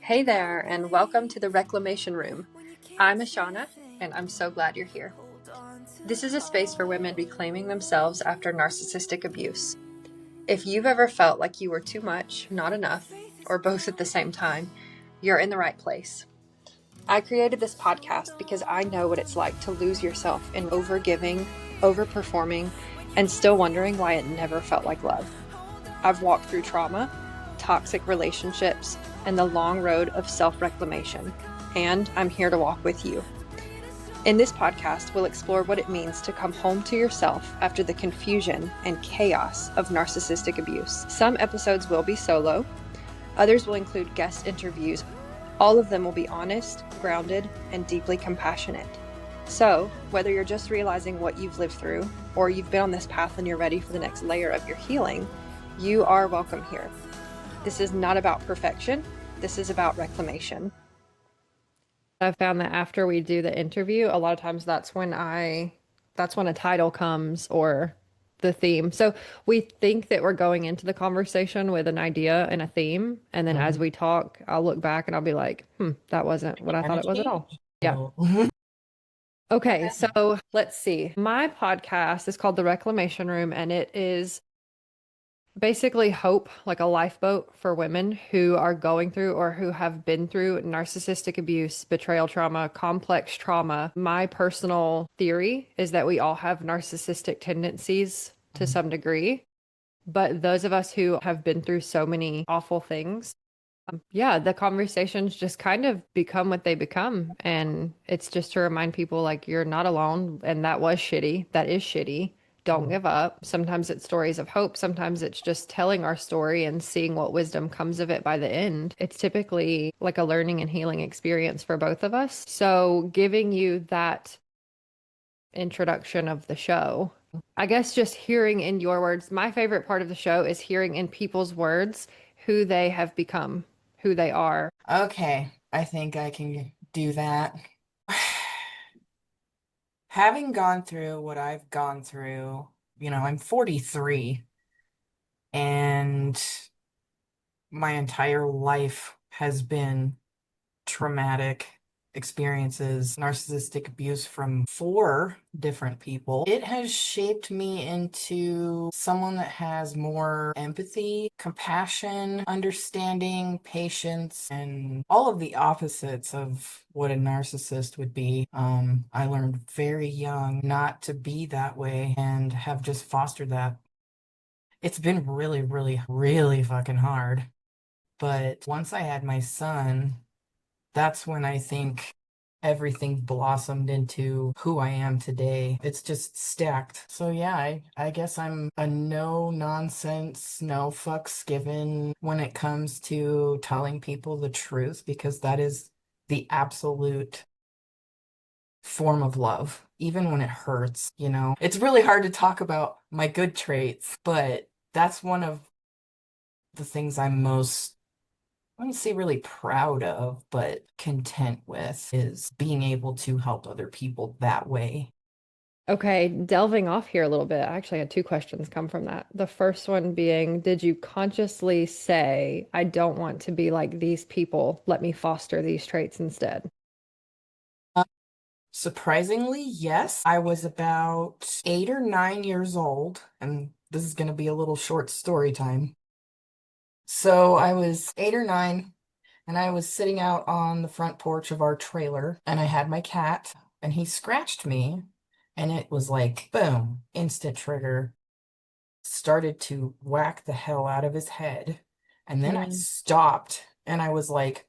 Hey there, and welcome to the Reclamation Room. I'm Ashana, and I'm so glad you're here. This is a space for women reclaiming themselves after narcissistic abuse. If you've ever felt like you were too much, not enough, or both at the same time, you're in the right place. I created this podcast because I know what it's like to lose yourself in overgiving, overperforming, and still wondering why it never felt like love. I've walked through trauma, toxic relationships, and the long road of self-reclamation, and I'm here to walk with you. In this podcast, we'll explore what it means to come home to yourself after the confusion and chaos of narcissistic abuse. Some episodes will be solo, others will include guest interviews. All of them will be honest, grounded, and deeply compassionate. So, whether you're just realizing what you've lived through, or you've been on this path and you're ready for the next layer of your healing, you are welcome here. This is not about perfection. This is about reclamation. I've found that after we do the interview, a lot of times that's when a title comes or the theme. So we think that we're going into the conversation with an idea and a theme. And then as we talk, I'll look back and I'll be like, that wasn't what I thought it was at all. Yeah. Okay, so let's see. My podcast is called The Reclamation Room, and it is basically hope, like a lifeboat for women who are going through or who have been through narcissistic abuse, betrayal trauma, complex trauma. My personal theory is that we all have narcissistic tendencies to some degree, but those of us who have been through so many awful things, the conversations just kind of become what they become. And it's just to remind people like you're not alone. And that was shitty. That is shitty. Don't give up. Sometimes it's stories of hope. Sometimes it's just telling our story and seeing what wisdom comes of it by the end. It's typically like a learning and healing experience for both of us. So giving you that introduction of the show, I guess just hearing in your words, my favorite part of the show is hearing in people's words who they have become, who they are. Okay, I think I can do that. Having gone through what I've gone through, I'm 43 and my entire life has been traumatic experiences, narcissistic abuse from four different people. It has shaped me into someone that has more empathy, compassion, understanding, patience, and all of the opposites of what a narcissist would be. I learned very young not to be that way and have just fostered that. It's been really, really, really fucking hard. But once I had my son, that's when I think everything blossomed into who I am today. It's just stacked. So yeah, I guess I'm a no nonsense, no fucks given when it comes to telling people the truth because that is the absolute form of love, even when it hurts. It's really hard to talk about my good traits, but that's one of the things I'm most I wouldn't say really proud of, but content with is being able to help other people that way. Okay, delving off here a little bit, I actually had two questions come from that. The first one being, did you consciously say, I don't want to be like these people, let me foster these traits instead? Uh, Surprisingly, yes. I was about 8 or 9 years old, and this is going to be a little short story time. So I was 8 or 9, and I was sitting out on the front porch of our trailer, and I had my cat, and he scratched me, and it was like, boom, instant trigger. Started to whack the hell out of his head. And then I Mm. stopped and I was like,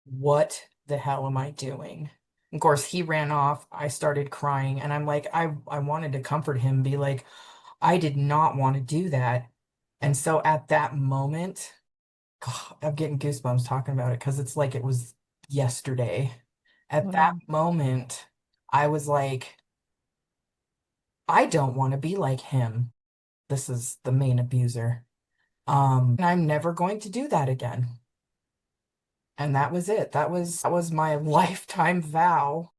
what the hell am I doing? Of course, he ran off. I started crying and I'm like, I wanted to comfort him, be like, I did not want to do that. And so at that moment, God, I'm getting goosebumps talking about it because it's like it was yesterday. At that Wow. moment, I was like, I don't want to be like him. This is the main abuser. And I'm never going to do that again. And that was it. That was my lifetime vow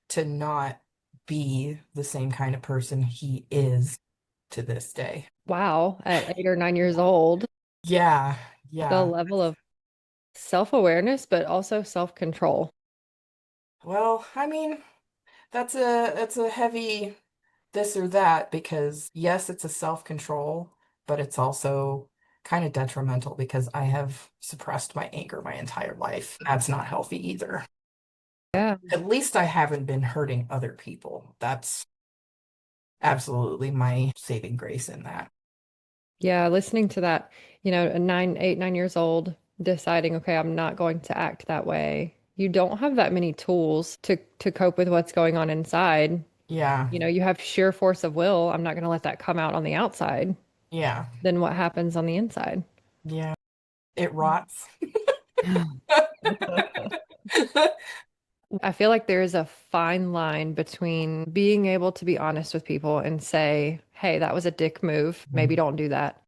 to not be the same kind of person he is to this day. Wow, at 8 or 9 years old, Yeah, the yeah. level of Self-awareness, but also self-control. Well, I mean, that's a heavy this or that because yes, it's a self-control, but it's also kind of detrimental because I have suppressed my anger my entire life. That's not healthy either. Yeah. At least I haven't been hurting other people. That's absolutely my saving grace in that. Yeah, listening to that, a 9, 8, 9 years old, deciding, okay, I'm not going to act that way. You don't have that many tools to cope with what's going on inside. Yeah, You have sheer force of will. I'm not going to let that come out on the outside. yeah, Then what happens on the inside? yeah. It rots. I feel like there is a fine line between being able to be honest with people and say, hey, that was a dick move. Maybe Mhm. don't do that.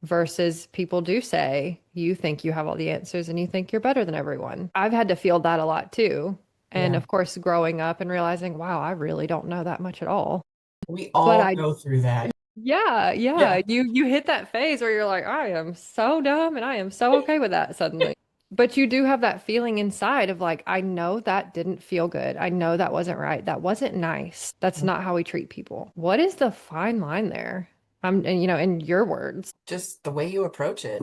Versus people do say, you think you have all the answers and you think you're better than everyone. I've had to feel that a lot too. And Yeah, of course, growing up and realizing, wow, I really don't know that much at all. we But all I, go through that. yeah, Yeah. yeah, you hit that phase where you're like, I am so dumb and I am so okay with that suddenly. But you do have that feeling inside of like, I know that didn't feel good. I know that wasn't right. That wasn't nice. That's not how we treat people. What is the fine line there? And in your words. Just the way you approach it.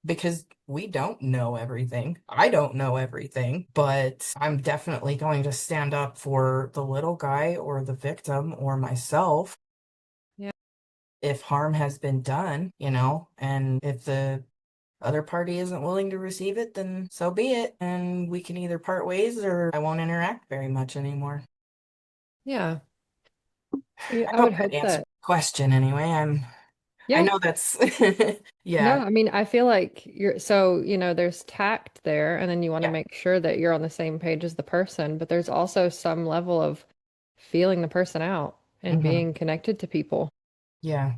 Because we don't know everything. I don't know everything, but I'm definitely going to stand up for the little guy or the victim or myself Yeah. if harm has been done, and if the other party isn't willing to receive it, then so be it. And we can either part ways or I won't interact very much anymore. Yeah. Yeah, I I hope would that hope answered that. the question anyway. I Yeah. know that's No, yeah, I mean, I feel like there's tact there, and then you want to yeah. make sure that you're on the same page as the person, but there's also some level of feeling the person out and Hmm. being connected to people. Yeah.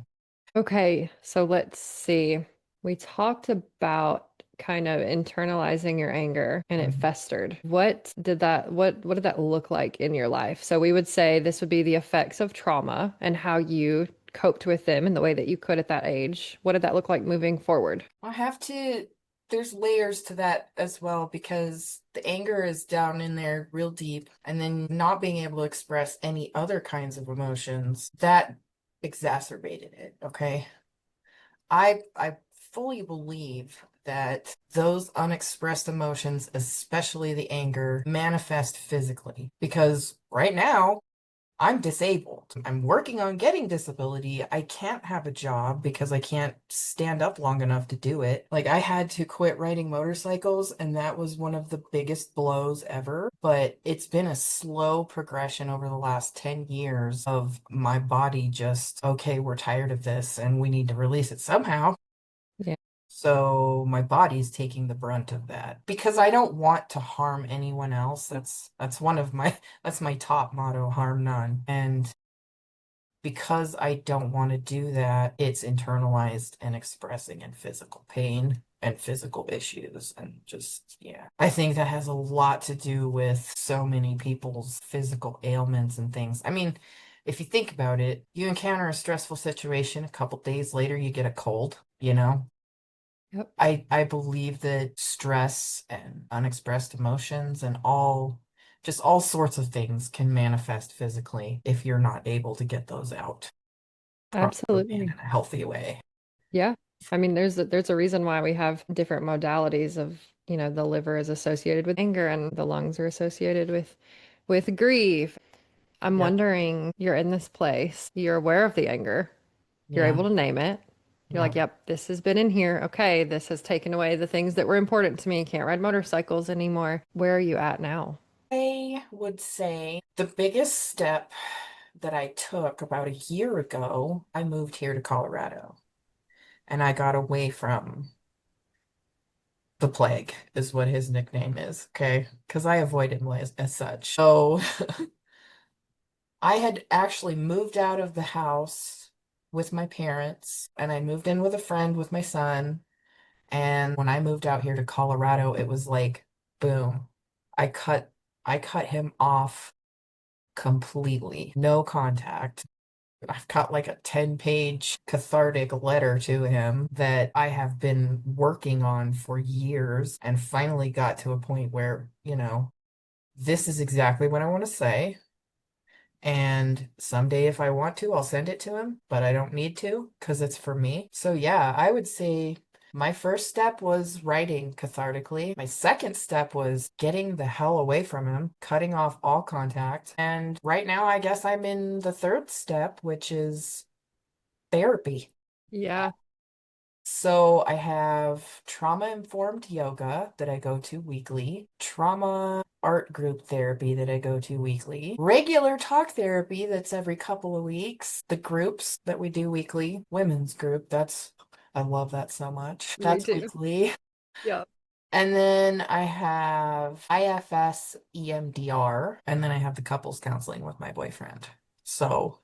Okay, so let's see. We talked about kind of internalizing your anger and it Mhm. festered. What did that look like in your life? So we would say this would be the effects of trauma and how you coped with them in the way that you could at that age. What did that look like moving forward? I have to, there's layers to that as well because the anger is down in there real deep, and then not being able to express any other kinds of emotions that exacerbated it. Okay. I fully believe that those unexpressed emotions, especially the anger, manifest physically because right now I'm disabled. I'm working on getting disability. I can't have a job because I can't stand up long enough to do it. Like, I had to quit riding motorcycles, and that was one of the biggest blows ever. But it's been a slow progression over the last 10 years of my body just, okay, we're tired of this and we need to release it somehow. Yeah, So my body's taking the brunt of that because I don't want to harm anyone else. That's one of my that's my top motto, harm none. And because I don't want to do that, it's internalized and expressing in physical pain and physical issues and just yeah. I think that has a lot to do with so many people's physical ailments and things. I mean, if you think about it, you encounter a stressful situation, a couple days later you get a cold, you know? yep, I believe that stress and unexpressed emotions and all sorts of things can manifest physically if you're not able to get those out properly and absolutely. in a healthy way. Yeah. I mean, there's a reason why we have different modalities of, the liver is associated with anger and the lungs are associated with grief. I'm Yep. wondering, you're in this place, you're aware of the anger, you're Yeah. able to name it. You're Yeah. like, yep, this has been in here. Okay, this has taken away the things that were important to me. Can't ride motorcycles anymore. Where are you at now? I would say the biggest step that I took about a year ago, I moved here to Colorado and I got away from the plague, is what his nickname is. Okay. Because I avoid him as such. So I had actually moved out of the house with my parents and I moved in with a friend with my son. And when I moved out here to Colorado, it was like, boom. I cut I cut him off completely. No contact. I've got like a 10-page cathartic letter to him that I have been working on for years and finally got to a point where, this is exactly what I want to say. And someday, if I want to, I'll send it to him, but I don't need to because it's for me. So, yeah, I would say my first step was writing cathartically. My second step was getting the hell away from him, cutting off all contact. And right now, I guess I'm in the third step, which is therapy. Yeah. So I have trauma-informed yoga that I go to weekly, trauma art group therapy that I go to weekly, regular talk therapy that's every couple of weeks, the groups that we do weekly, women's group, I love that so much. Me That's too. weekly. Yeah. And then I have IFS EMDR, and then I have the couples counseling with my boyfriend. So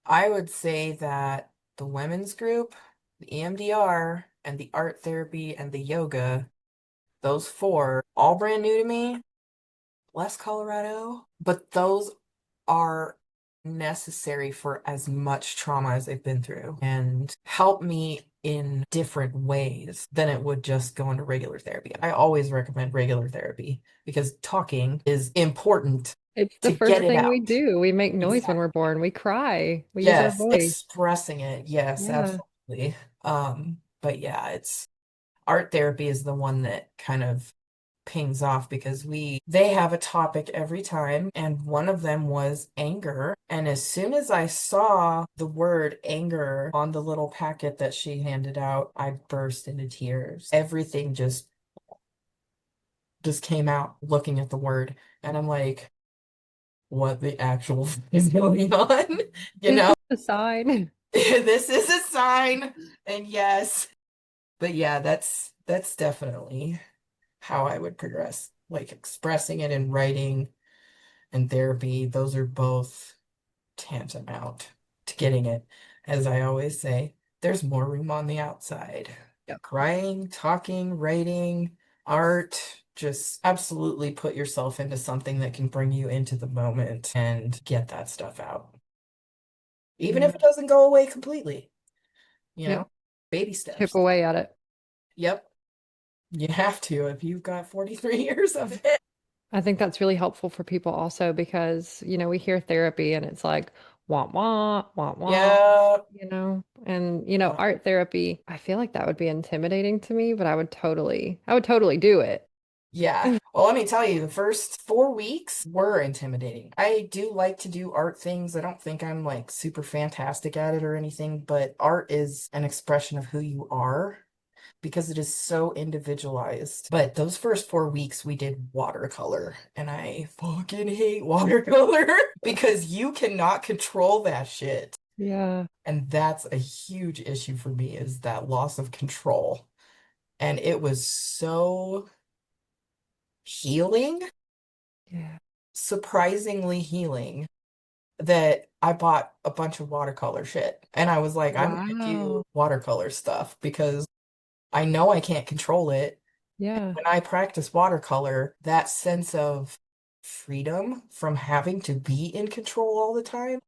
I would say that the women's group, the EMDR, and the art therapy and the yoga, those four, all brand new to me, less Colorado, but those are necessary for as much trauma as they've been through and help me in different ways than it would just go into regular therapy. I always recommend regular therapy because talking is important It's the to get first it thing we out. do. We make noise when Exactly. we're born. We cry. We use our Yes, voice. expressing it. Yes, Yeah. absolutely. But yeah, it's art therapy is the one that kind of pings off because they have a topic every time, and one of them was anger. And as soon as I saw the word anger on the little packet that she handed out, I burst into tears. Everything just came out looking at the word, and I'm like, what the actual is going on? You Is know? this a sign? This is a sign. And yes, but yeah, that's definitely how I would progress. Like expressing it in writing and therapy, those are both tantamount to getting it. As I always say, there's more room on the outside. Yep. Crying, talking, writing, art, just absolutely put yourself into something that can bring you into the moment and get that stuff out. Even Yeah. if it doesn't go away completely, you Yep. know, baby Chip steps. away at it. Yep. You have to if you've got 43 years of it. I think that's really helpful for people also because, we hear therapy and it's like, wah, wah, wah, wah, Yeah. and, art therapy, I feel like that would be intimidating to me, but I would totally do it. Yeah. Well, let me tell you, the first 4 weeks were intimidating. I do like to do art things. I don't think I'm like super fantastic at it or anything, but art is an expression of who you are because it is so individualized. But those first 4 weeks we did watercolor, and I fucking hate watercolor because you cannot control that shit. Yeah. And that's a huge issue for me is that loss of control. And it was so healing, Yeah. surprisingly healing, that I bought a bunch of watercolor shit. And I was like, I'm gonna do Wow. watercolor stuff because I know I can't control it. Yeah. When I practice watercolor, that sense of freedom from having to be in control all the time,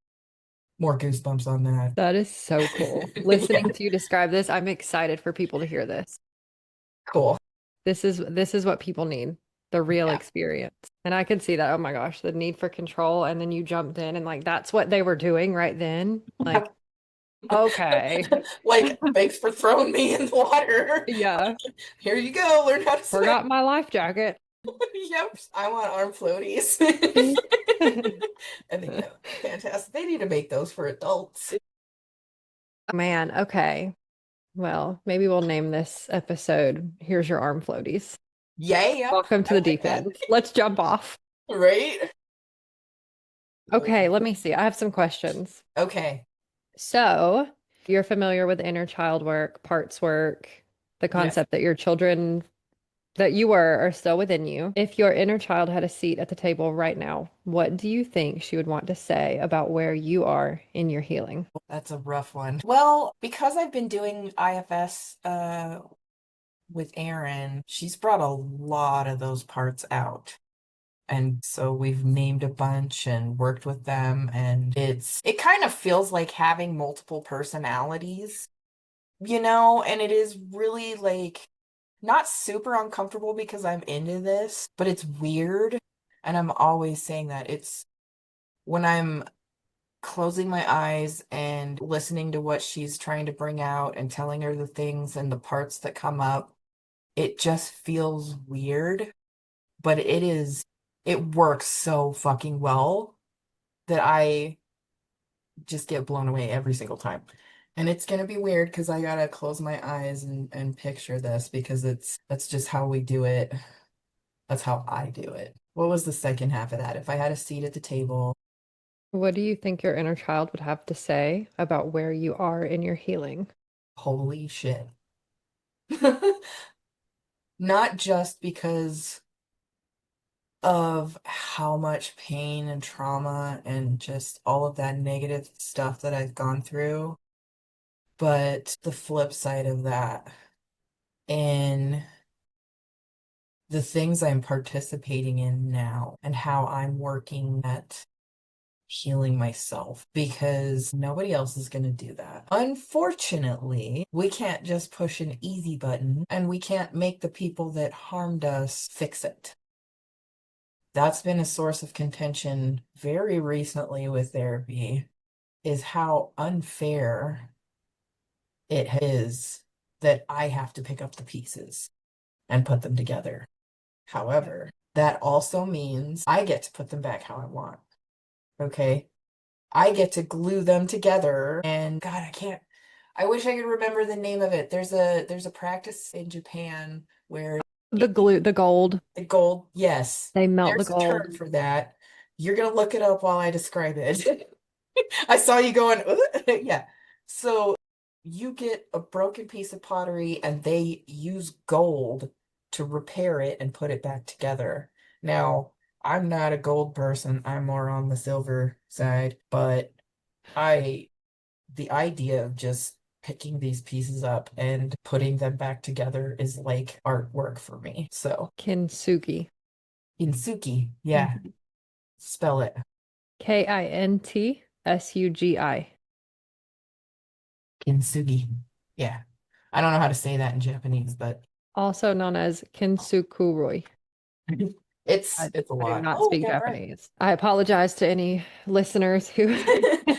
more goosebumps on that. That is so cool. Yeah, Listening to you describe this, I'm excited for people to hear this. cool. This is what people need, the real Yeah. experience. And I could see that. Oh my gosh, the need for control. And then you jumped in and like that's what they were doing right then. Like, okay. Like, thanks for throwing me in the water. Yeah. Here you go, learn how to swim. Forgot my life jacket. Yep, I want arm floaties. I think that would be fantastic. They need to make those for adults. Man, okay. Well, maybe we'll name this episode Here's Your Arm Floaties. Yeah, Welcome to I the like deep that. end. Let's jump off. Right? Okay, let me see. I have some questions. Okay. So, you're familiar with inner child work, parts work, the Yes. concept that your children that you were are still within you. If your inner child had a seat at the table right now, what do you think she would want to say about where you are in your healing? That's a rough one. Well, because I've been doing IFS with Erin, she's brought a lot of those parts out. And so we've named a bunch and worked with them, and it kind of feels like having multiple personalities, and it is really like not super uncomfortable because I'm into this, but it's weird. And I'm always saying that it's when I'm closing my eyes and listening to what she's trying to bring out and telling her the things and the parts that come up, it just feels weird, but it works so fucking well that I just get blown away every single time. And it's gonna be weird because I gotta close my eyes and picture this because that's just how we do it. That's how I do it. What was the second half of that? If I had a seat at the table, What do you think your inner child would have to say about where you are in your healing? holy shit. Not just because of how much pain and trauma and just all of that negative stuff that I've gone through, but the flip side of that and the things I'm participating in now and how I'm working at healing myself because nobody else is going to do that. Unfortunately, we can't just push an easy button and we can't make the people that harmed us fix it. That's been a source of contention very recently with therapy, is how unfair it is that I have to pick up the pieces and put them together. However, that also means I get to put them back how I want. Okay? I get to glue them together and God, I wish I could remember the name of it. There's a practice in Japan where The glue, the gold. the gold, yes, They melt the there's a gold. term for that. You're gonna look it up while I describe it. I saw you going, yeah. So you get a broken piece of pottery and they use gold to repair it and put it back together. Now, I'm not a gold person. I'm more on the silver side, but I the idea of just picking these pieces up and putting them back together is like artwork for me. So, Kintsugi. Kintsugi, yeah, Mhm. spell it. Kintsugi. Kintsugi. Yeah. I don't know how to say that in Japanese, but Also known as Kintsukuroi. I, it's a I do lot. not Oh, I speak got it right. Japanese. I apologize to any listeners who.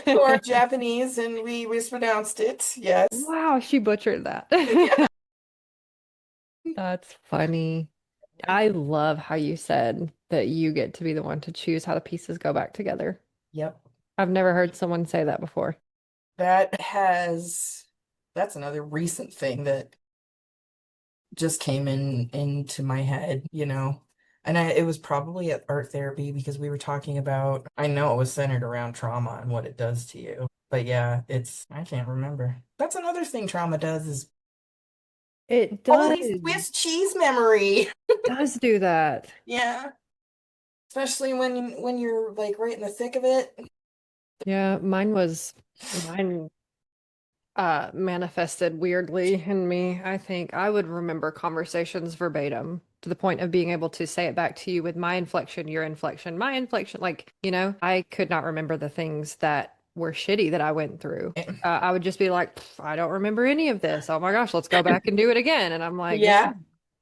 Who are Japanese and we mispronounced it. Yes. Wow, she butchered that. Yeah. That's funny. I love how you said that you get to be the one to choose how the pieces go back together. Yep. I've never heard someone say that before. That has that's another recent thing that just came into my head. And it was probably at art therapy because we were talking about, I know it was centered around trauma and what it does to you. But yeah, I can't remember. That's another thing trauma does is It holy does Swiss cheese memory. does do that. Yeah, especially when you're like right in the thick of it. Yeah, mine manifested weirdly in me. I think I would remember conversations verbatim to the point of being able to say it back to you with my inflection, your inflection, my inflection. Like, I could not remember the things that were shitty that I went through. I would just be like, I don't remember any of this. Oh my gosh, let's go back and do it again. And I'm like, this is Yeah,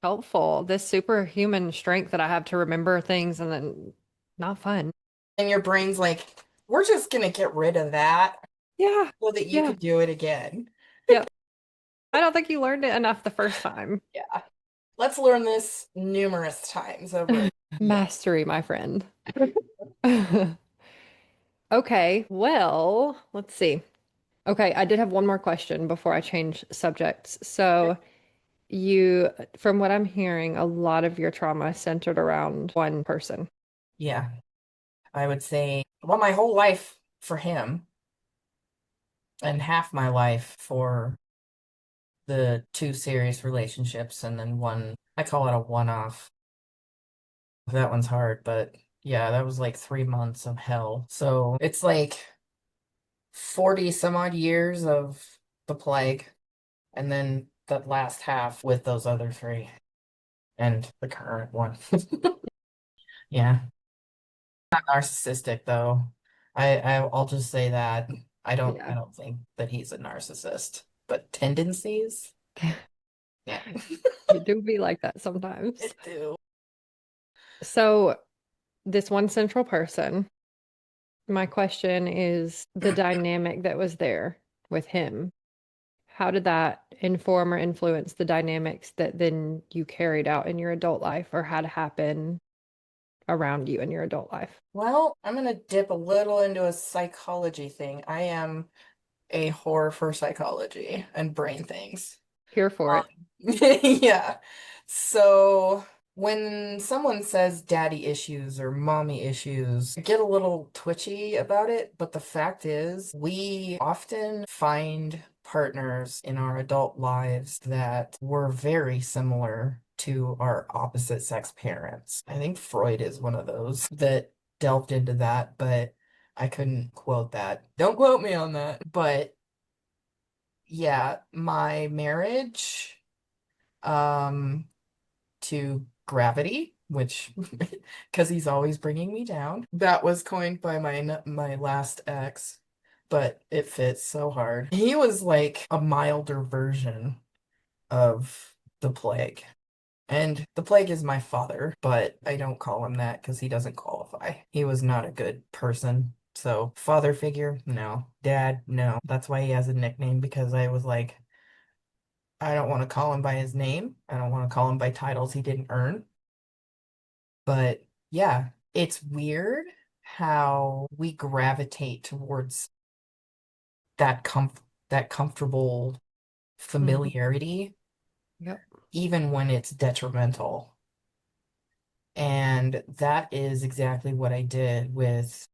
helpful. This superhuman strength that I have to remember things and then not fun. and your brain's like, we're just gonna get rid of that Yeah. so that you Yeah. could do it again. Yep. I don't think you learned it enough the first time. Yeah. Let's learn this numerous times over. Yeah. Mastery, my friend. Okay, well, let's see. Okay, I did have one more question before I change subjects. So, from what I'm hearing, a lot of your trauma centered around one person. Yeah. I would say, well, my whole life for him and half my life for the two serious relationships, and then one, I call it a one-off. That one's hard, but yeah, that was like 3 months of hell. So it's like 40 some odd years of the plague, and then the last half with those other three and the current one. Yeah. Not narcissistic though. I'll just say that I Yeah. don't think that he's a narcissist, but tendencies, yeah, You do be like that sometimes. it do. So, this one central person, my question is the dynamic that was there with him. How did that inform or influence the dynamics that then you carried out in your adult life or had happen around you in your adult life? Well, I'm gonna dip a little into a psychology thing. I am a whore for psychology and brain things. Here for it. Yeah. So when someone says daddy issues or mommy issues, I get a little twitchy about it, but the fact is, we often find partners in our adult lives that were very similar to our opposite sex parents. I think Freud is one of those that delved into that, but I couldn't quote that. Don't quote me on that. But yeah, my marriage um to Gravity, which because he's always bringing me down. That was coined by my last ex, but it fits so hard. He was like a milder version of the plague. And the plague is my father, but I don't call him that because he doesn't qualify. He was not a good person. So, father figure, no. Dad, no. That's why he has a nickname because I was like, I don't want to call him by his name. I don't want to call him by titles he didn't earn. But yeah, it's weird how we gravitate towards that comfortable Mhm. familiarity, Yep. even when it's detrimental. And that is exactly what I did with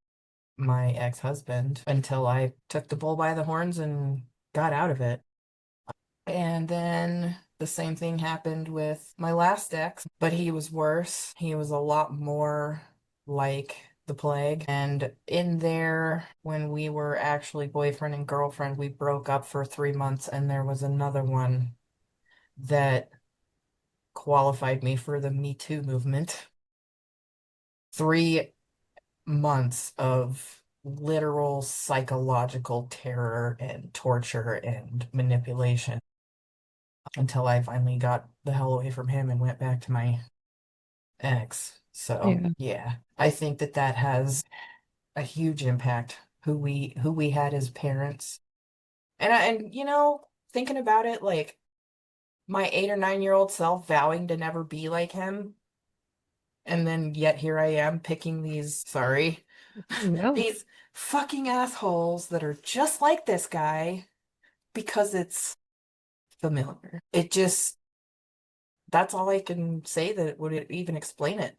my ex-husband until I took the bull by the horns and got out of it. And then the same thing happened with my last ex, but he was worse. He was a lot more like the plague. And in there, when we were actually boyfriend and girlfriend, we broke up for 3 months, and there was another one that qualified me for the Me Too movement. 3 months of literal psychological terror and torture and manipulation until I finally got the hell away from him and went back to my ex. So, Yeah. yeah, I think that that has a huge impact who we had as parents. And thinking about it, like my 8 or 9 year old self vowing to never be like him, and then yet here I am picking these, sorry, No. these fucking assholes that are just like this guy because it's familiar. It just that's all I can say that would even explain it,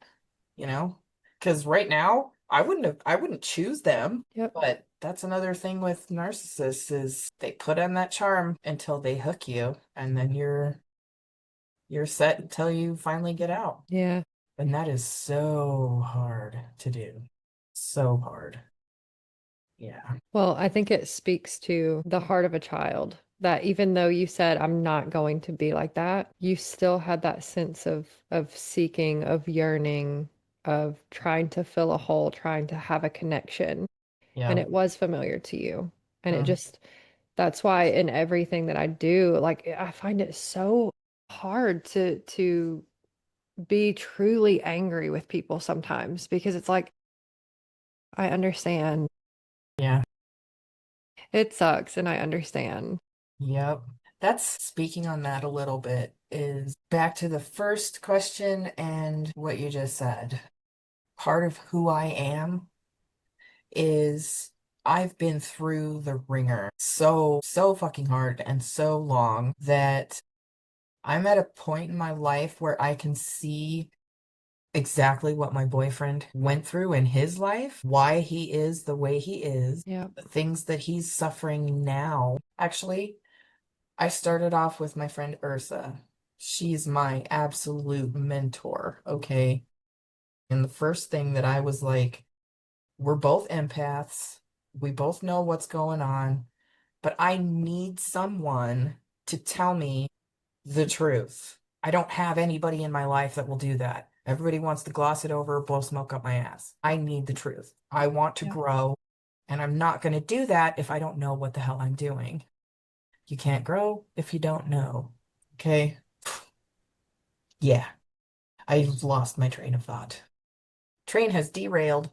you know? Because right now, I wouldn't choose them. Yep. But that's another thing with narcissists is they put on that charm until they hook you, and then you're set until you finally get out. Yeah. And that is so hard to do. So hard. Yeah. Well, I think it speaks to the heart of a child that even though you said I'm not going to be like that, you still had that sense of seeking, of yearning, of trying to fill a hole, trying to have a connection. And Yeah. it was familiar to you. And it Mm. just that's why in everything that I do, like I find it so hard to be truly angry with people sometimes because it's like I understand. Yeah. It sucks and I understand. Yep. That's speaking on that a little bit is back to the first question and what you just said. Part of who I am is I've been through the ringer so fucking hard and so long that I'm at a point in my life where I can see exactly what my boyfriend went through in his life, why he is the way he is, Yeah. the things that he's suffering now. Actually, I started off with my friend Ursa. She's my absolute mentor, okay? And the first thing that I was like, we're both empaths. We both know what's going on, but I need someone to tell me the truth. I don't have anybody in my life that will do that. Everybody wants to gloss it over, blow smoke up my ass. I need the truth. I want to Yeah. grow, and I'm not going to do that if I don't know what the hell I'm doing. You can't grow if you don't know. Okay? Yeah, I've lost my train of thought. Train has derailed.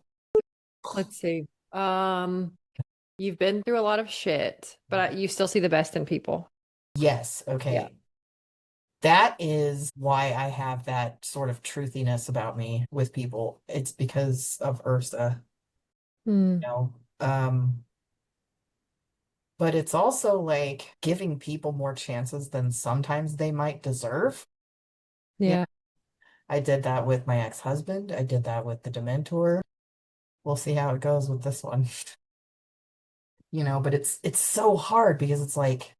Let's see. You've been through a lot of shit, but you still see the best in people. Yes, Yeah. okay. That is why I have that sort of truthiness about me with people. It's because of Ursa, Hmm. you know. Um, but it's also like giving people more chances than sometimes they might deserve. Yeah, Yeah. I did that with my ex-husband. I did that with the Dementor. We'll see how it goes with this one. But it's so hard because it's like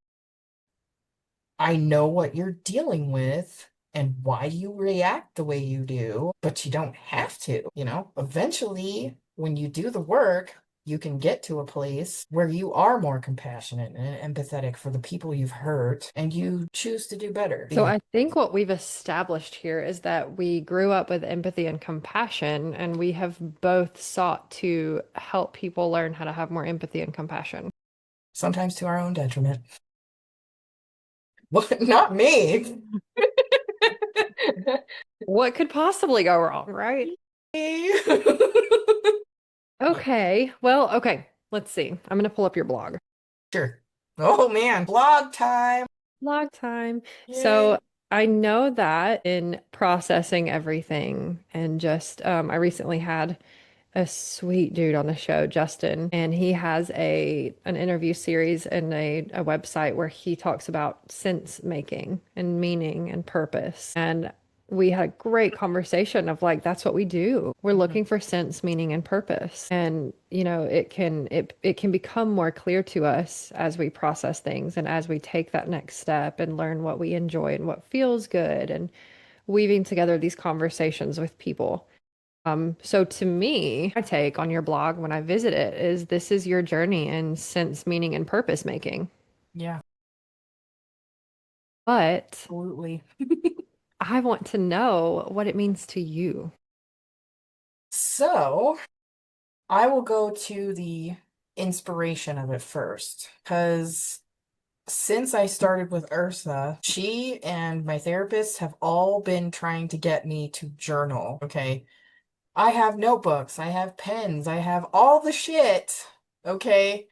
I know what you're dealing with and why you react the way you do, but you don't have to. Eventually, when you do the work, you can get to a place where you are more compassionate and empathetic for the people you've hurt, and you choose to do better. So I think what we've established here is that we grew up with empathy and compassion, and we have both sought to help people learn how to have more empathy and compassion. Sometimes to our own detriment. Well, not me. What could possibly go wrong, right? Okay. Well, okay. Let's see. I'm going to pull up your blog. Sure. Oh man, blog time. Blog time. Yay. So I know that in processing everything and just I recently had a sweet dude on the show, Justin, and he has an interview series and a website where he talks about sense making and meaning and purpose. And we had a great conversation of like that's what we do. We're Mhm. looking for sense, meaning, and purpose. And it can become more clear to us as we process things and as we take that next step and learn what we enjoy and what feels good and weaving together these conversations with people. So to me, my take on your blog when I visit it is this is your journey in sense, meaning, and purpose making. Yeah, But absolutely. I want to know what it means to you. So, I will go to the inspiration of it first, because since I started with Ursa, she and my therapist have all been trying to get me to journal. Okay. I have notebooks, I have pens, I have all the shit. Okay.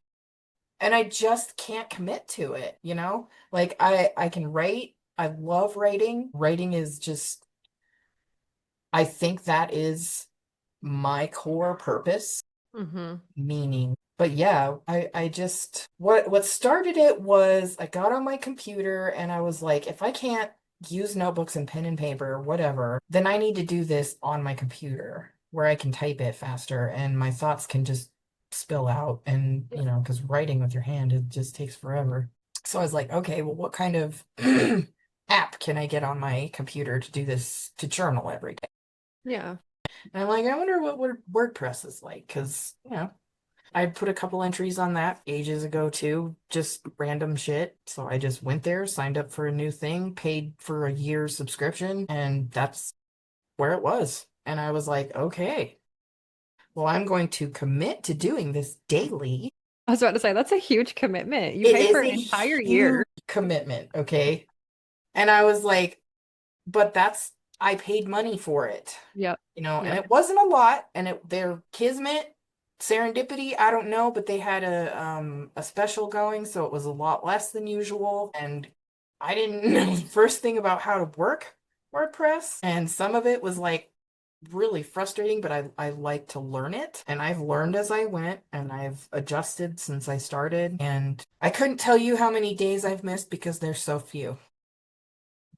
And I just can't commit to it. Like I can write. I love writing. Writing is just, I think that is my core purpose, Mm-hmm. meaning. But yeah, I just what started it was I got on my computer and I was like, if I can't use notebooks and pen and paper, whatever, then I need to do this on my computer where I can type it faster and my thoughts can just spill out and because writing with your hand it just takes forever. So I was like, okay, well, what kind of app can I get on my computer to do this to journal every day? Yeah. And I'm like, I wonder what WordPress is like, because I put a couple entries on that ages ago too, just random shit. So I just went there, signed up for a new thing, paid for a year's subscription, and that's where it was. And I was like, okay, well, I'm going to commit to doing this daily. I was about to say that's a huge commitment. You It paid for is an a entire huge year. commitment, okay? And I was like, but I paid money for it. Yep. And Yep. it wasn't a lot, and their kismet, serendipity, I don't know, but they had a special going, so it was a lot less than usual, and I didn't know the first thing about how to work WordPress, and some of it was like really frustrating, but I like to learn it, and I've learned as I went, and I've adjusted since I started, and I couldn't tell you how many days I've missed because there's so few.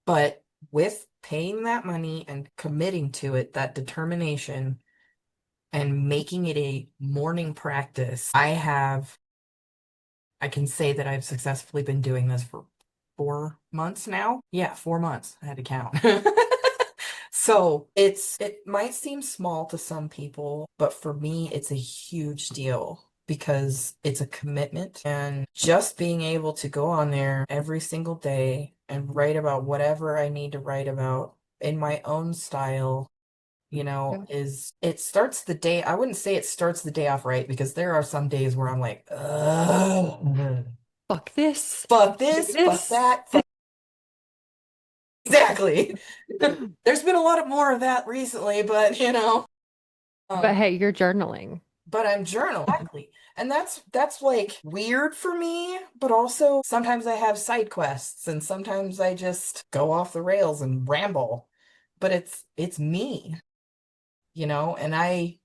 But with paying that money and committing to it, that determination, and making it a morning practice, I can say that I've successfully been doing this for 4 months now. Yeah, 4 months. I had to count. So it might seem small to some people, but for me, it's a huge deal because it's a commitment. And just being able to go on there every single day and write about whatever I need to write about in my own style, Yeah. is it starts the day. I wouldn't say it starts the day off right because there are some days where I'm like, ugh, Fuck this. fuck Do this, fuck this. that, fuck. Exactly. There's been a lot of more of that recently, but But um, hey, you're journaling. but I'm journaling. Exactly. And that's like weird for me, but also sometimes I have side quests and sometimes I just go off the rails and ramble. But it's me, and I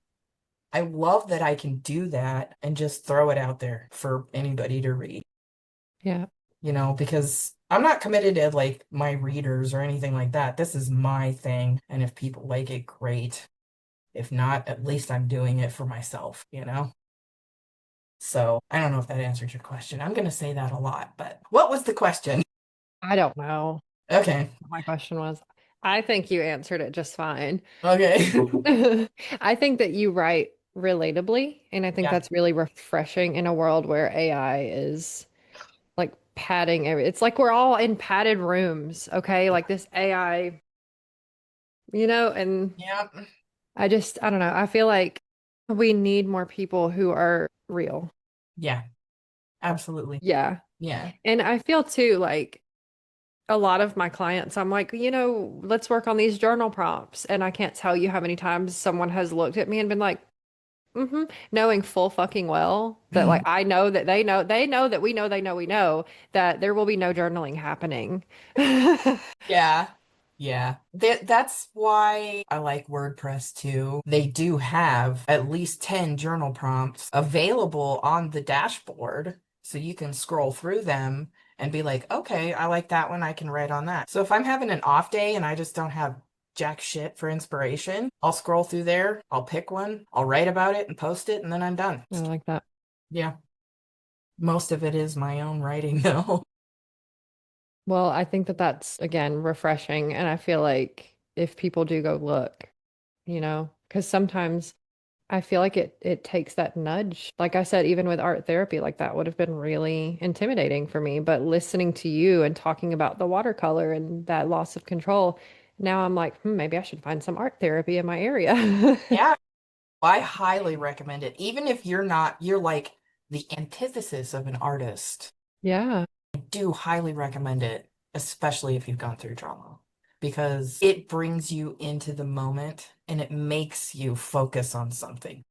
love that I can do that and just throw it out there for anybody to read, Yeah. because I'm not committed to like my readers or anything like that. This is my thing, and if people like it, great. If not, at least I'm doing it for myself. So I don't know if that answered your question. I'm going to say that a lot, but what was the question? I don't know Okay. what my question was. I think you answered it just fine. Okay. I think that you write relatably, and I think Yeah. that's really refreshing in a world where AI is like padding it's like we're all in padded rooms, okay? Yeah. Like this AI, and Yeah. I don't know. I feel like we need more people who are real. Yeah. Absolutely. Yeah. Yeah. And I feel too like a lot of my clients, I'm like, let's work on these journal prompts. And I can't tell you how many times someone has looked at me and been like, knowing full fucking well that like I know that they know that we know we know that there will be no journaling happening. Yeah. Yeah. That's why I like WordPress too. They do have at least 10 journal prompts available on the dashboard. So you can scroll through them and be like, okay, I like that one. I can write on that. So if I'm having an off day and I just don't have jack shit for inspiration, I'll scroll through there, I'll pick one, I'll write about it and post it, and then I'm done. I like that. Yeah. Most of it is my own writing though. Well, I think that that's again refreshing. And I feel like if people do go look, because sometimes I feel like it takes that nudge. Like I said, even with art therapy, like that would have been really intimidating for me. But listening to you and talking about the watercolor and that loss of control, now I'm like, maybe I should find some art therapy in my area. Yeah. I highly recommend it. Even if you're like the antithesis of an artist, Yeah. I do highly recommend it, especially if you've gone through trauma, because it brings you into the moment and it makes you focus on something.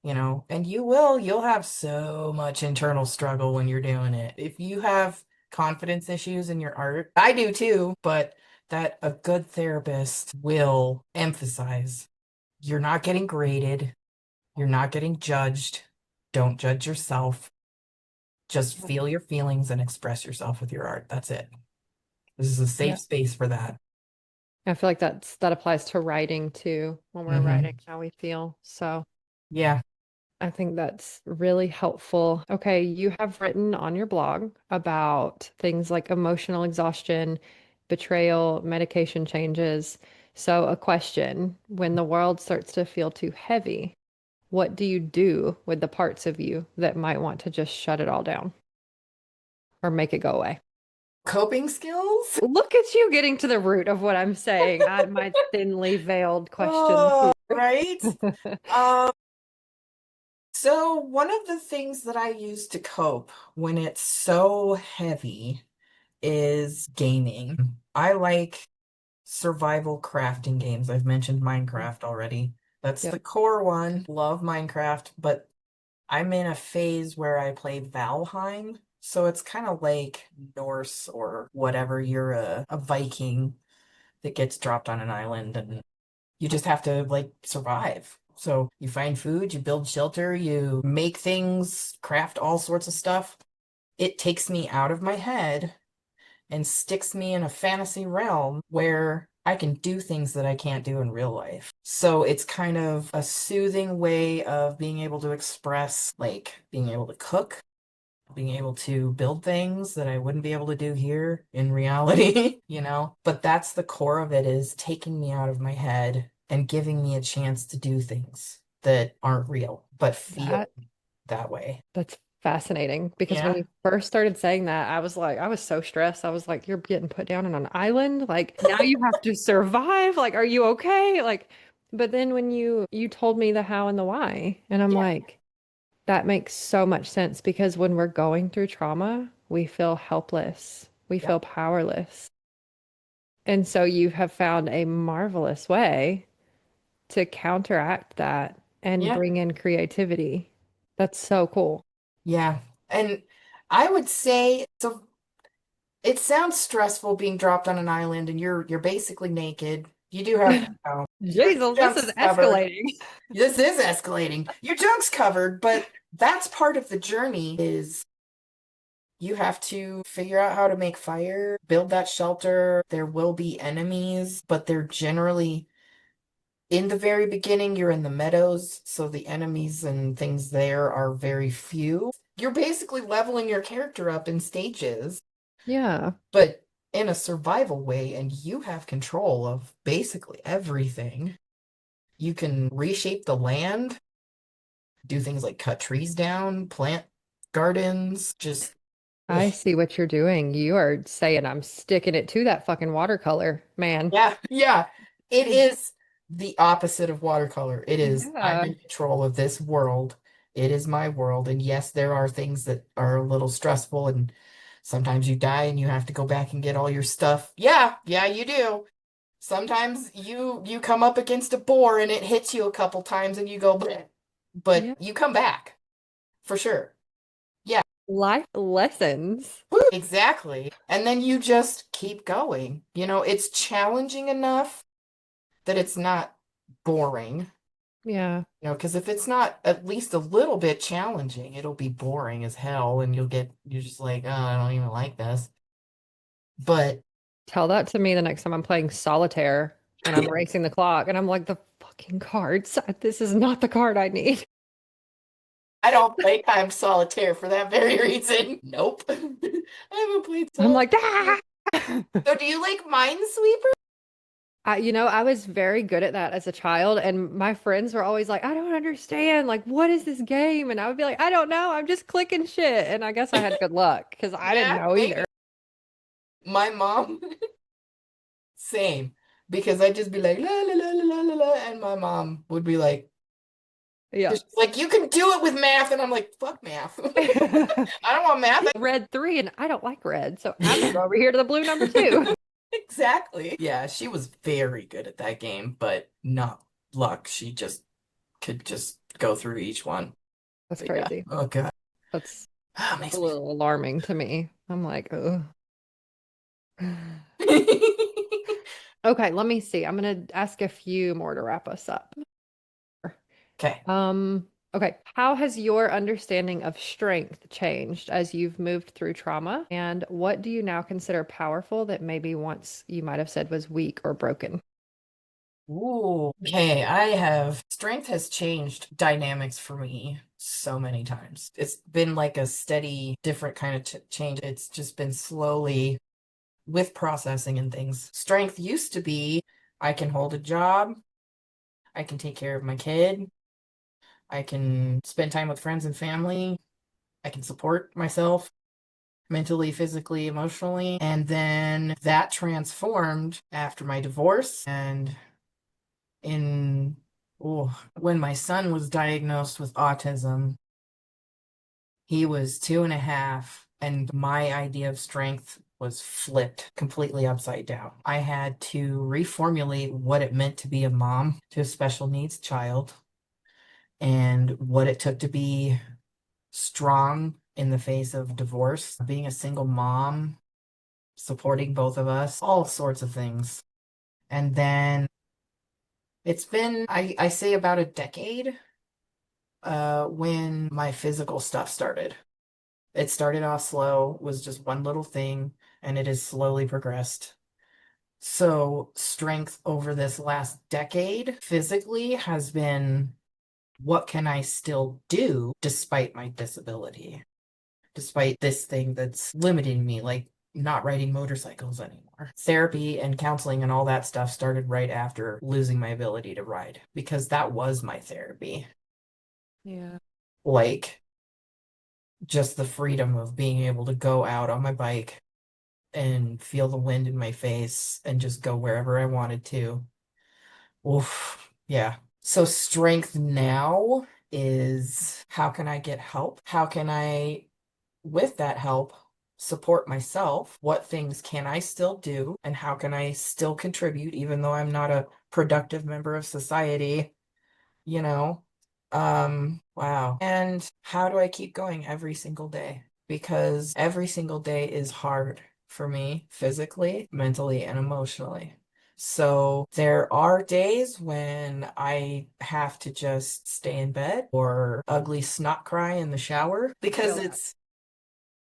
And you'll have so much internal struggle when you're doing it. If you have confidence issues in your art, I do too, but that a good therapist will emphasize you're not getting graded. You're not getting judged. Don't judge yourself. Just feel your feelings and express yourself with your art. That's it. This is a Yeah. safe space for that. I feel like that applies to writing too, when we're writing Hmm. how we feel. So Yeah. I think that's really helpful. Okay, you have written on your blog about things like emotional exhaustion, betrayal, medication changes. So, a question, when the world starts to feel too heavy, what do you do with the parts of you that might want to just shut it all down or make it go away? Coping skills? Look at you getting to the root of what I'm saying. My thinly veiled questions Oh, here. right. Um, so one of the things that I use to cope when it's so heavy is gaming. I like survival crafting games. I've mentioned Minecraft already. That's Yep. the core one. Love Minecraft, but I'm in a phase where I play Valheim. So it's kind of like Norse or whatever. You're a Viking that gets dropped on an island and you just have to like survive. So you find food, you build shelter, you make things, craft all sorts of stuff. It takes me out of my head and sticks me in a fantasy realm where I can do things that I can't do in real life. So it's kind of a soothing way of being able to express, like being able to cook, being able to build things that I wouldn't be able to do here in reality, you know? But that's the core of it is taking me out of my head and giving me a chance to do things that aren't real, but feel That that way. That's fascinating because when Yeah. you first started saying that, I was like, I was so stressed. I was like, you're getting put down on an island. Like now you have to survive. Like, are you okay? Like, but then when you told me the how and the why, and I'm Yeah. like, that makes so much sense because when we're going through trauma, we feel helpless. We Yep. feel powerless. And so you have found a marvelous way to counteract that and Yeah. bring in creativity. That's so cool. Yeah. And I would say so it sounds stressful being dropped on an island and you're basically naked. You do have, your Jesus, this is junk's covered. escalating. This is escalating. Your junk's covered, but that's part of the journey is you have to figure out how to make fire, build that shelter. There will be enemies, but they're generally in the very beginning, you're in the meadows, so the enemies and things there are very few. You're basically leveling your character up in stages, Yeah, but in a survival way, and you have control of basically everything. You can reshape the land, do things like cut trees down, plant gardens, just I see what you're doing. You are saying I'm sticking it to that fucking watercolor, man. yeah, yeah. It is the opposite of watercolor. It is, I'm Yeah. in control of this world. It is my world. And yes, there are things that are a little stressful, and sometimes you die and you have to go back and get all your stuff. Yeah, yeah, you do. Sometimes you come up against a boar and it hits you a couple times and you go, "Bleh," but Yeah. you come back for sure. Yeah, Life lessons. woo, exactly. And then you just keep going. It's challenging enough that it's not boring. Yeah. Because if it's not at least a little bit challenging, it'll be boring as hell, and you're just like, oh, I don't even like this. But Tell that to me the next time I'm playing solitaire and I'm racing the clock and I'm like, the fucking cards. This is not the card I need. I don't play time solitaire for that very reason. Nope. I haven't played I'm like, solitaire. ah! So do you like Minesweeper? I was very good at that as a child, and my friends were always like, I don't understand. Like, what is this game? And I would be like, I don't know. I'm just clicking shit. And I guess I had good luck because I didn't Yeah, know maybe. either. My mom, same. Because I'd just be like, la la la la la la la, and my mom would be like, Yeah. she's like, you can do it with math, and I'm like, fuck math. I don't want math. Red three, and I don't like red. So I'm gonna go over here to the blue number two. Exactly. Yeah, she was very good at that game, but not luck. She just could just go through each one. That's But yeah. crazy. Oh God. That's Ah, a makes me little alarming to me. I'm like, oh. Okay, let me see. I'm gonna ask a few more to wrap us up. Okay. Okay. How has your understanding of strength changed as you've moved through trauma? And what do you now consider powerful that maybe once you might have said was weak or broken? Ooh. Okay, strength has changed dynamics for me so many times. It's been like a steady, different kind of change. It's just been slowly with processing and things. Strength used to be I can hold a job, I can take care of my kid, I can spend time with friends and family. I can support myself mentally, physically, emotionally. And then that transformed after my divorce and in when my son was diagnosed with autism. He was 2.5, and my idea of strength was flipped completely upside down. I had to reformulate what it meant to be a mom to a special needs child and what it took to be strong in the face of divorce, being a single mom, supporting both of us, all sorts of things. And then it's been, I say about a decade, when my physical stuff started. It started off slow, was just one little thing, and it has slowly progressed. So, strength over this last decade physically has been what can I still do despite my disability? Despite this thing that's limiting me, like not riding motorcycles anymore. Therapy and counseling and all that stuff started right after losing my ability to ride because that was my therapy. Yeah. Like, just the freedom of being able to go out on my bike and feel the wind in my face and just go wherever I wanted to. Oof, yeah. So strength now is how can I get help? How can I, with that help, support myself? What things can I still do? And how can I still contribute even though I'm not a productive member of society? You know? Wow. And how do I keep going every single day? Because every single day is hard for me physically, mentally, and emotionally. So there are days when I have to just stay in bed or ugly snot cry in the shower because Feel that. it's,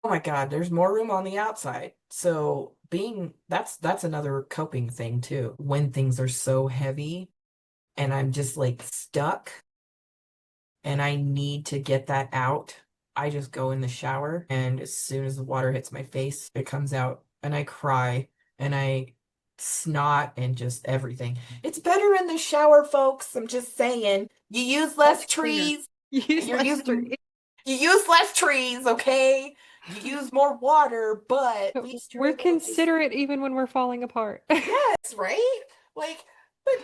oh my God, there's more room on the outside. So being that's another coping thing too. When things are so heavy and I'm just like stuck and I need to get that out, I just go in the shower, and as soon as the water hits my face, it comes out, and I cry, and I snot, and just everything. It's better in the shower, folks. I'm just saying. You use less Much cleaner. trees. Use You're less using street. you use less trees, okay? You use more water, but at least you're We're able to just considerate even when we're falling apart. yes, right? Like, but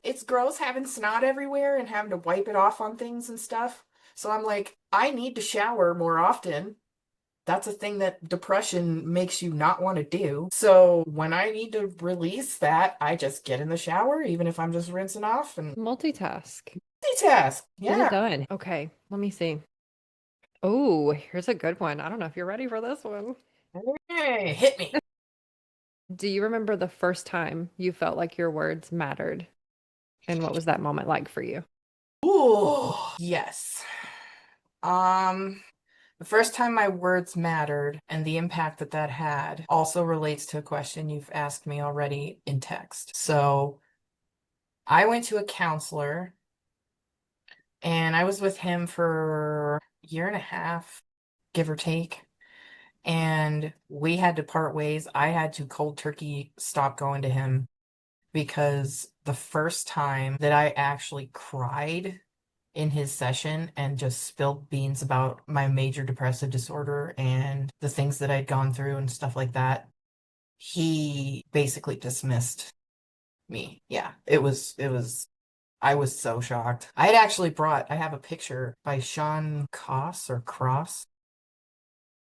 it's gross having snot everywhere and having to wipe it off on things and stuff. So I'm like, I need to shower more often. That's a thing that depression makes you not want to do. So when I need to release that, I just get in the shower, even if I'm just rinsing off and Multitask. multitask. Get it Yeah. done. Okay, let me see. Oh, here's a good one. I don't know if you're ready for this one. Hey, hit me. Do you remember the first time you felt like your words mattered? And what was that moment like for you? Ooh, yes. Um, the first time my words mattered and the impact that that had also relates to a question you've asked me already in text. So I went to a counselor and I was with him for a year and a half, give or take. And we had to part ways. I had to cold turkey stop going to him because the first time that I actually cried in his session and just spilled beans about my major depressive disorder and the things that I'd gone through and stuff like that, he basically dismissed me. Yeah, I was so shocked. I have a picture by Sean Koss or Cross.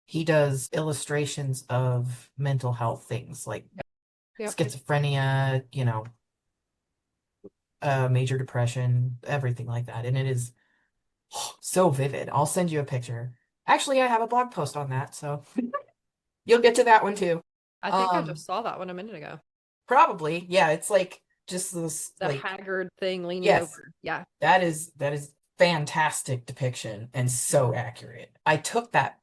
He does illustrations of mental health things like Yep. schizophrenia, major depression, everything like that. And it is so vivid. I'll send you a picture. Actually, I have a blog post on that, so you'll get to that one too. I think I Um, just saw that one a minute ago. Probably, yeah, it's like just this That like haggard thing leaning yes, over. Yeah. that is fantastic depiction and so accurate. I took that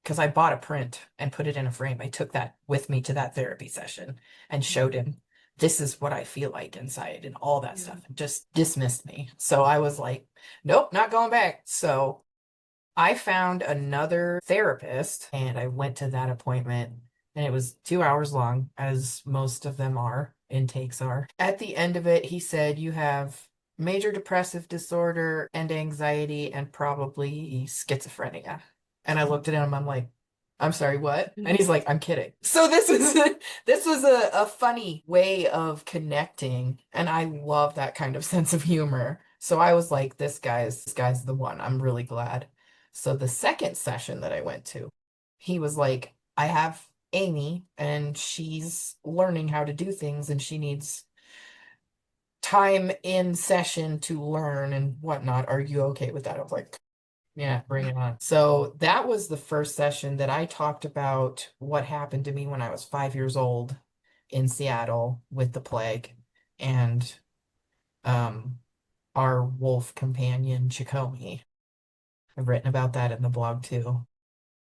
because I bought a print and put it in a frame. I took that with me to that therapy session and showed him this is what I feel like inside and all that Yeah. stuff. And just dismissed me. So I was like, nope, not going back. So I found another therapist and I went to that appointment and it was 2 hours long, as most of them are, intakes are. At the end of it, he said, you have major depressive disorder and anxiety and probably schizophrenia. And I looked at him, I'm like, I'm sorry, what? And he's like, I'm kidding. So this is this was a funny way of connecting, and I love that kind of sense of humor. So I was like, this guy's the one. I'm really glad. So the second session that I went to, he was like, I have Amy and she's learning how to do things and she needs time in session to learn and whatnot. Are you okay with that? I was like, yeah, bring it on. So that was the first session that I talked about what happened to me when I was 5 years old in Seattle with the plague and um our wolf companion Chicomi. I've written about that in the blog too.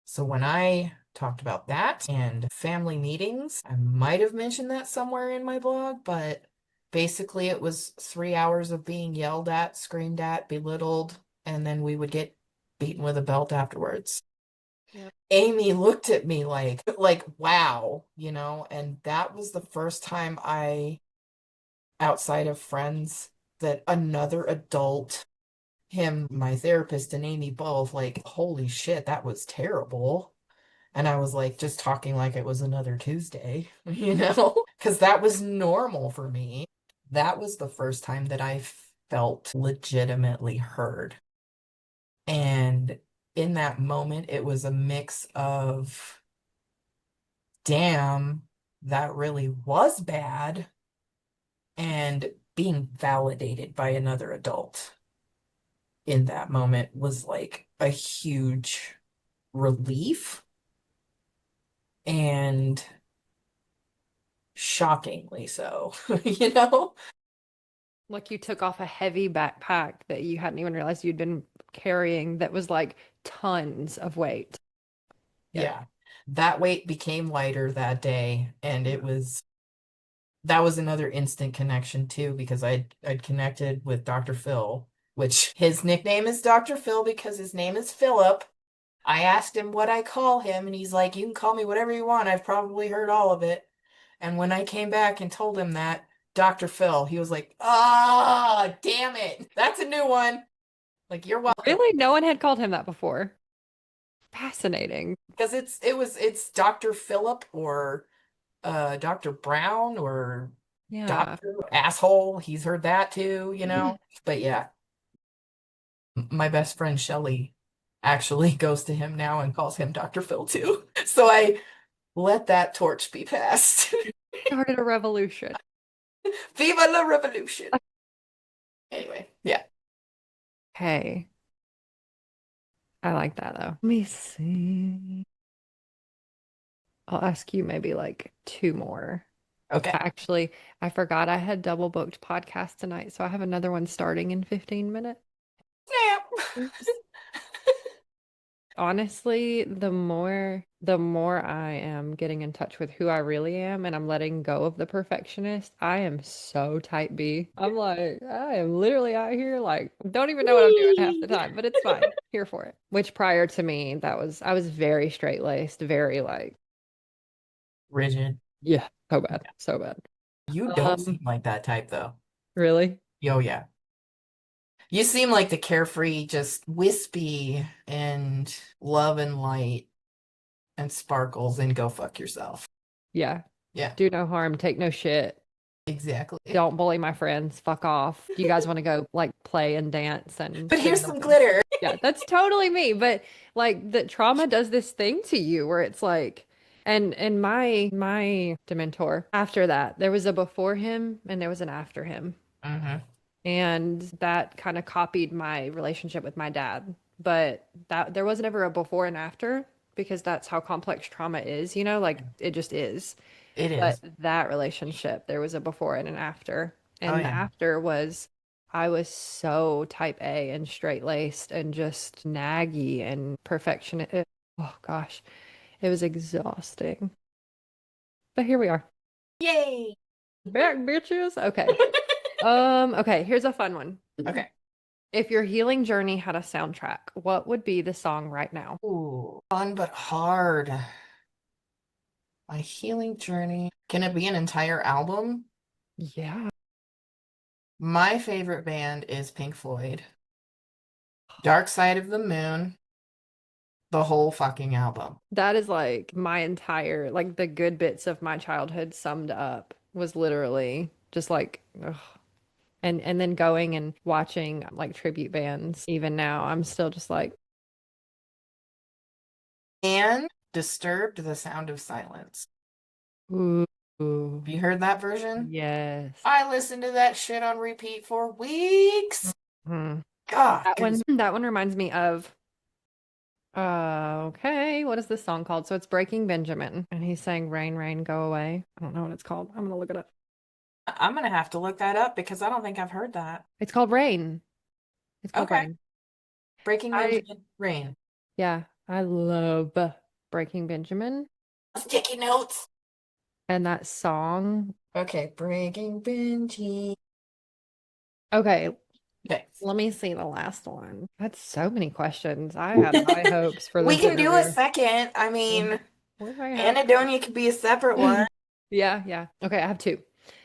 So when I talked about that and family meetings, I might have mentioned that somewhere in my blog, but basically it was 3 hours of being yelled at, screamed at, belittled, and then we would get beaten with a belt afterwards. Yep. Amy looked at me like wow, and that was the first time outside of friends, that another adult him, my therapist, and Amy both, like, holy shit, that was terrible. And I was like, just talking like it was another Tuesday, you know? Because that was normal for me. That was the first time that I felt legitimately heard. And in that moment, it was a mix of, damn, that really was bad, and being validated by another adult in that moment was like a huge relief and shockingly so, you know? Like you took off a heavy backpack that you hadn't even realized you'd been carrying that was like tons of weight. Yeah. Yeah. That weight became lighter that day, and that was another instant connection too, because I'd connected with Dr. Phil, which his nickname is Dr. Phil because his name is Philip. I asked him what I call him, and he's like, "You can call me whatever you want. I've probably heard all of it." And when I came back and told him that, Dr. Phil, he was like, "Ah, damn it. That's a new one." Like, you're welcome. Really? No one had called him that before. Fascinating. Because it's Dr. Philip or Dr. Brown or Yeah. Dr. Asshole. He's heard that too, you know? But yeah, my best friend Shelly actually goes to him now and calls him Dr. Phil too. So I let that torch be passed. Started a revolution. Viva la revolution. Anyway, yeah. Hey, I like that though. Let me see. I'll ask you maybe like two more. Okay. Actually, I forgot I had double booked podcast tonight, so I have another one starting in 15 minutes. Snap. Oops. Honestly, the more I am getting in touch with who I really am and I'm letting go of the perfectionist, I am so type B. I'm like, I am literally out here like don't even know what I'm doing half the time, but it's fine. Here for it. Which prior to me, I was very straight-laced, very like, Rigid. yeah, so bad, so bad. You don't seem like that type though. Really? Oh yeah. You seem like the carefree, just wispy and love and light and sparkles and go fuck yourself. Yeah. Yeah, Do no harm, take no shit. exactly. Don't bully my friends. Fuck off. Do you guys want to go like play and dance and But sit here's in the some woods? glitter. Yeah, that's totally me. But like the trauma does this thing to you where it's like, and my Dementor, after that, there was a before him and there was an after him. Hmm. And that kind of copied my relationship with my dad. But that there wasn't ever a before and after because that's how complex trauma is, you know, like it just is. It But is. that relationship, there was a before and an after. Oh And the yeah. after was I was so type A and straight-laced and just naggy and perfectionist. Oh gosh, it was exhausting. But here we are. Yay. Back bitches. Okay. Okay, here's a fun one. Okay. If your healing journey had a soundtrack, what would be the song right now? Ooh, fun but hard. My healing journey. Can it be an entire album? Yeah. My favorite band is Pink Floyd. Dark Side of the Moon, the whole fucking album. That is like my entire, like the good bits of my childhood summed up was literally just like, ugh. And then going and watching like tribute bands. Even now, I'm still just like, And Disturbed, The Sound of Silence. ooh, Have you heard that version? yes. I listened to that shit on repeat for weeks. Mhm. God, That one reminds me of okay, what is this song called? So it's Breaking Benjamin, and he's saying "Rain, Rain, Go Away." I don't know what it's called. I'm gonna look it up. I'm gonna have to look that up because I don't think I've heard that. It's called Rain. It's called Okay. Rain. Breaking I Benjamin Rain. Yeah, I love Breaking Benjamin Sticky notes. and that song. Okay, Breaking Benji. Okay, Okay. let me see the last one. That's so many questions. I had high hopes for We this can do a interview. second. I mean, What do I have? Anadonia could be a separate one. Yeah, yeah. Okay, I have two.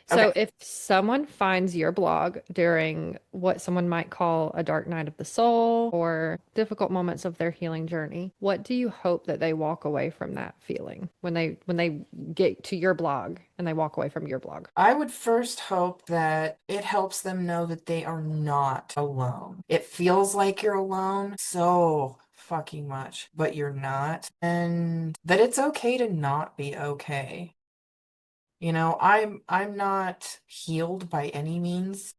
So Okay. if someone finds your blog during what someone might call a dark night of the soul or difficult moments of their healing journey, what do you hope that they walk away from that feeling when they get to your blog and they walk away from your blog? I would first hope that it helps them know that they are not alone. It feels like you're alone so fucking much, but you're not. And that it's okay to not be okay. You know, I'm not healed by any means.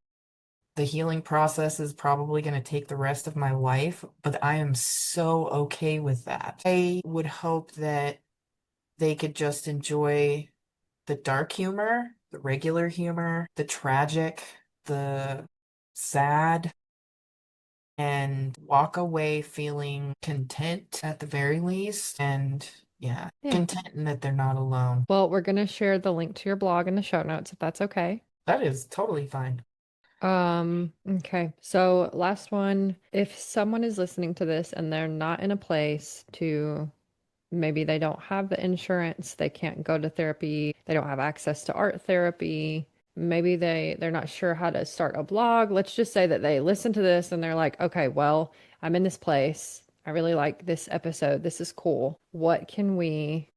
The healing process is probably going to take the rest of my life, but I am so okay with that. I would hope that they could just enjoy the dark humor, the regular humor, the tragic, the sad, and walk away feeling content at the very least. And yeah, Yeah. content in that they're not alone. Well, we're going to share the link to your blog in the show notes if that's okay. That is totally fine. Okay. So last one, if someone is listening to this and they're not in a place to maybe they don't have the insurance, they can't go to therapy, they don't have access to art therapy, maybe they're not sure how to start a blog. Let's just say that they listen to this and they're like, "Okay, well, I'm in this place. I really like this episode. This is cool. What can we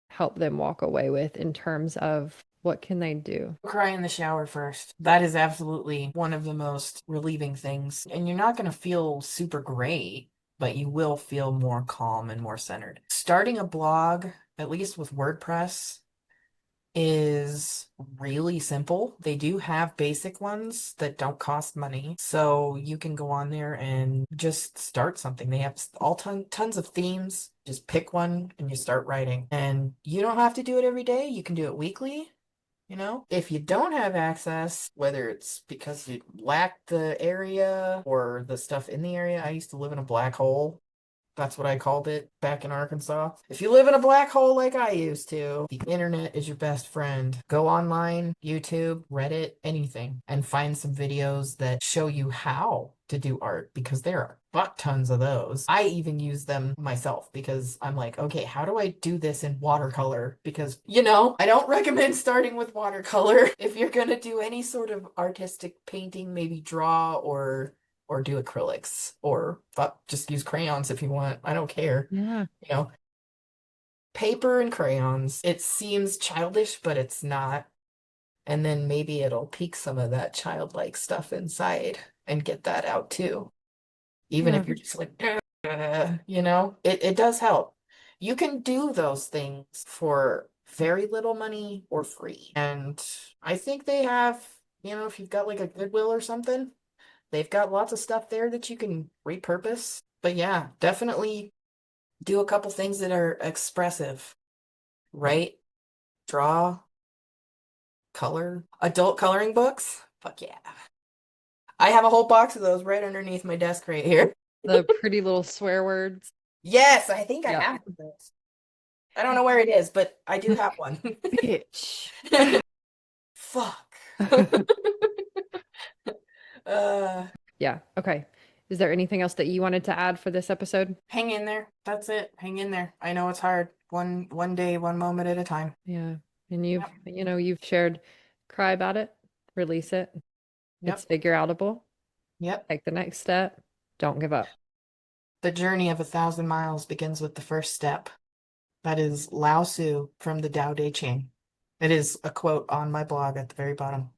help them walk away with in terms of what can they do?" Cry in the shower first. That is absolutely one of the most relieving things. And you're not going to feel super great, but you will feel more calm and more centered. Starting a blog, at least with WordPress, is really simple. They do have basic ones that don't cost money. So you can go on there and just start something. They have tons of themes. Just pick one and you start writing. And you don't have to do it every day. You can do it weekly. You know, if you don't have access, whether it's because you lack the area or the stuff in the area, I used to live in a black hole. That's what I called it back in Arkansas. If you live in a black hole like I used to, the internet is your best friend. Go online, YouTube, Reddit, anything, and find some videos that show you how to do art because there are fuck tons of those. I even use them myself because I'm like, okay, how do I do this in watercolor? Because, I don't recommend starting with watercolor. If you're gonna do any sort of artistic painting, maybe draw or do acrylics or fuck, just use crayons if you want. I don't care. Yeah. You know, paper and crayons. It seems childish, but it's not. And then maybe it'll pique some of that childlike stuff inside and get that out too. Even Yeah. if you're just like, it does help. You can do those things for very little money or free. And I think they have, if you've got like a Goodwill or something, they've got lots of stuff there that you can repurpose. But yeah, definitely do a couple things that are expressive. Write, draw, color, adult coloring books. Fuck yeah. I have a whole box of those right underneath my desk right here. The pretty little swear words. Yes, I think I Yeah. have those. I don't know where it is, but I do have one. Bitch. Fuck. uh, Yeah. Okay. Is there anything else that you wanted to add for this episode? Hang in there. That's it. Hang in there. I know it's hard. One day, one moment at a time. Yeah. And you've, Yep. you've shared, cry about it, release it. It's Yep. figure outable. Yep. Take the next step. Don't give up. The journey of 1,000 miles begins with the first step. That is Lao Tzu from the Tao Te Ching. It is a quote on my blog at the very bottom.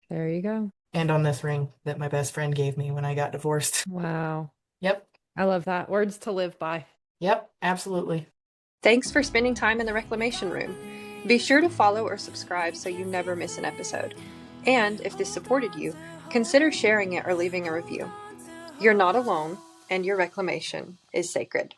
There you go. And on this ring that my best friend gave me when I got divorced. Wow. Yep. I love that. Words to live by. Yep. Absolutely. Thanks for spending time in the Reclamation Room. Be sure to follow or subscribe so you never miss an episode. And if this supported you, consider sharing it or leaving a review. You're not alone, and your reclamation is sacred.